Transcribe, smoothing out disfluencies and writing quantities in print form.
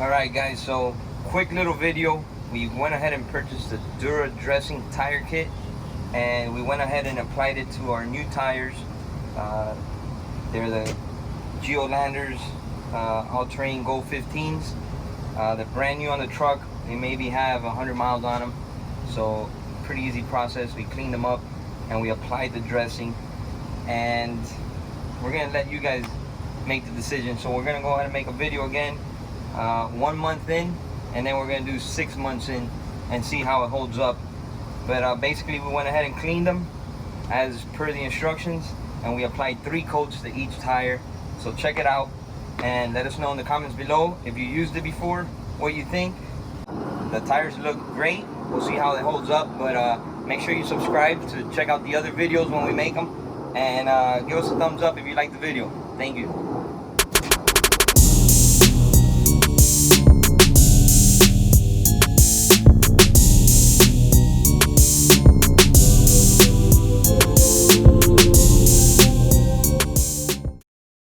Alright guys, so quick little video. We went ahead and purchased the Dura Dressing Tire Kit, and we went ahead and applied it to our new tires. They're the Geolanders all-terrain Go 15s. They're brand new on the truck. They maybe have 100 miles on them, so pretty easy process. We cleaned them up and we applied the dressing, and we're gonna let you guys make the decision. So we're gonna go ahead and make a video again 1 month in, and then we're gonna do 6 months in and see how it holds up. But basically we went ahead and cleaned them as per the instructions, and we applied 3 coats to each tire. So check it out and let us know in the comments below if you used it before, what you think. The tires look great. We'll see how it holds up, but make sure you subscribe to check out the other videos when we make them, and give us a thumbs up if you like the video. Thank you.